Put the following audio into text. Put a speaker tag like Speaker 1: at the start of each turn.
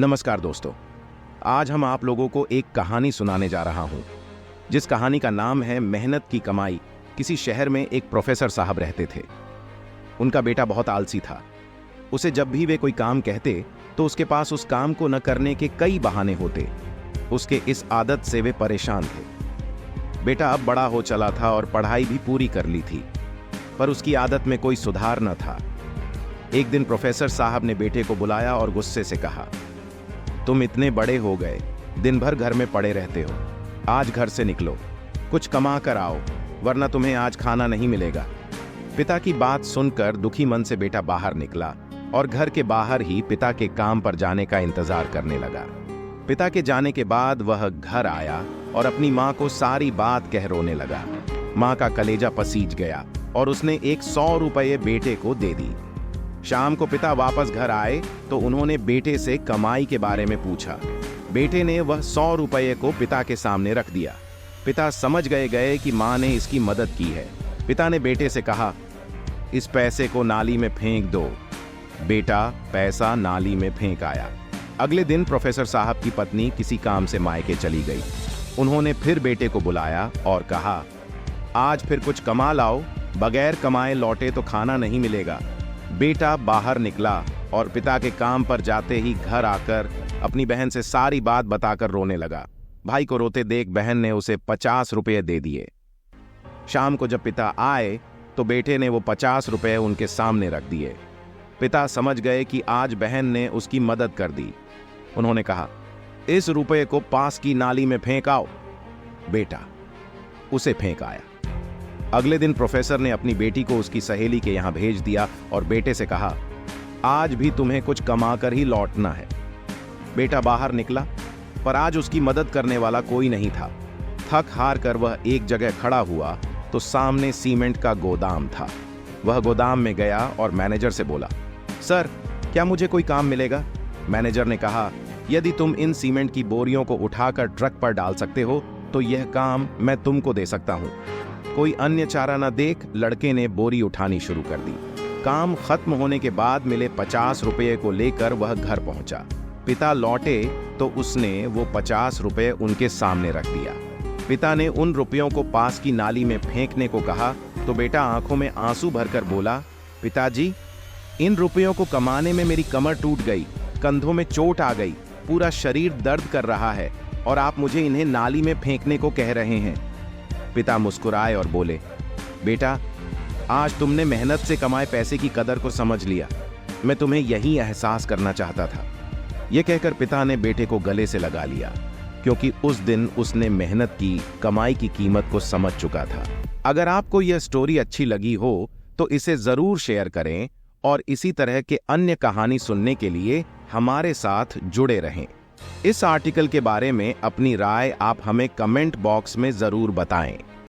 Speaker 1: नमस्कार दोस्तों, आज हम आप लोगों को एक कहानी सुनाने जा रहा हूं, जिस कहानी का नाम है मेहनत की कमाई। किसी शहर में एक प्रोफेसर साहब रहते थे। उनका बेटा बहुत आलसी था। उसे जब भी वे कोई काम कहते तो उसके पास उस काम को न करने के कई बहाने होते। उसके इस आदत से वे परेशान थे। बेटा अब बड़ा हो चला था और पढ़ाई भी पूरी कर ली थी, पर उसकी आदत में कोई सुधार न था। एक दिन प्रोफेसर साहब ने बेटे को बुलाया और गुस्से से कहा, तुम इतने बड़े हो गए, दिन भर घर में पड़े रहते हो। आज घर से निकलो, कुछ कमा कर आओ, वरना तुम्हें आज खाना नहीं मिलेगा। पिता की बात सुनकर दुखी मन से बेटा बाहर निकला और घर के बाहर ही पिता के काम पर जाने का इंतजार करने लगा। पिता के जाने के बाद वह घर आया और अपनी माँ को सारी बात कह रोने लगा। माँ का कलेजा पसीज गया और उसने 100 रुपये बेटे को दे दी। शाम को पिता वापस घर आए तो उन्होंने बेटे से कमाई के बारे में पूछा। बेटे ने वह 100 रुपये को पिता के सामने रख दिया। पिता समझ गए कि माँ ने इसकी मदद की है। पिता ने बेटे से कहा, इस पैसे को नाली में फेंक दो। बेटा पैसा नाली में फेंक आया। अगले दिन प्रोफेसर साहब की पत्नी किसी काम से मायके चली गई। उन्होंने फिर बेटे को बुलाया और कहा, आज फिर कुछ कमा लाओ, बगैर कमाए लौटे तो खाना नहीं मिलेगा। बेटा बाहर निकला और पिता के काम पर जाते ही घर आकर अपनी बहन से सारी बात बताकर रोने लगा। भाई को रोते देख बहन ने उसे 50 रुपये दे दिए। शाम को जब पिता आए तो बेटे ने वो 50 रुपये उनके सामने रख दिए। पिता समझ गए कि आज बहन ने उसकी मदद कर दी। उन्होंने कहा, इस रुपये को पास की नाली में फेंक आओ। बेटा उसे फेंक आया। अगले दिन प्रोफेसर ने अपनी बेटी को उसकी सहेली के यहां भेज दिया और बेटे से कहा, आज भी तुम्हें कुछ कमाकर ही लौटना है। बेटा बाहर निकला, पर आज उसकी मदद करने वाला कोई नहीं था। थक हार कर वह एक जगह खड़ा हुआ तो सामने सीमेंट का गोदाम था। वह गोदाम में गया और मैनेजर से बोला, सर क्या मुझे कोई काम मिलेगा? मैनेजर ने कहा, यदि तुम इन सीमेंट की बोरियों को उठाकर ट्रक पर डाल सकते हो तो यह काम मैं तुमको दे सकता हूं। कोई अन्य चारा न देख लड़के ने बोरी उठानी शुरू कर दी। काम खत्म होने के बाद मिले 50 रुपये को लेकर वह घर पहुंचा। पिता लौटे तो उसने वो 50 रुपये उनके सामने रख दिया। पिता ने उन रुपयों को पास की नाली में फेंकने को कहा तो बेटा आंखों में आंसू भरकर बोला, पिताजी इन रुपयों को कमाने में मेरी कमर टूट गई, कंधों में चोट आ गई, पूरा शरीर दर्द कर रहा है और आप मुझे इन्हें नाली में फेंकने को कह रहे हैं। पिता मुस्कुराए और बोले, बेटा आज तुमने मेहनत से कमाए पैसे की कदर को समझ लिया। मैं तुम्हें यही एहसास करना चाहता था। यह कहकर पिता ने बेटे को गले से लगा लिया, क्योंकि उस दिन उसने मेहनत की कमाई की कीमत को समझ चुका था। अगर आपको यह स्टोरी अच्छी लगी हो तो इसे जरूर शेयर करें और इसी तरह के अन्य कहानी सुनने के लिए हमारे साथ जुड़े रहें। इस आर्टिकल के बारे में अपनी राय आप हमें कमेंट बॉक्स में जरूर बताएं।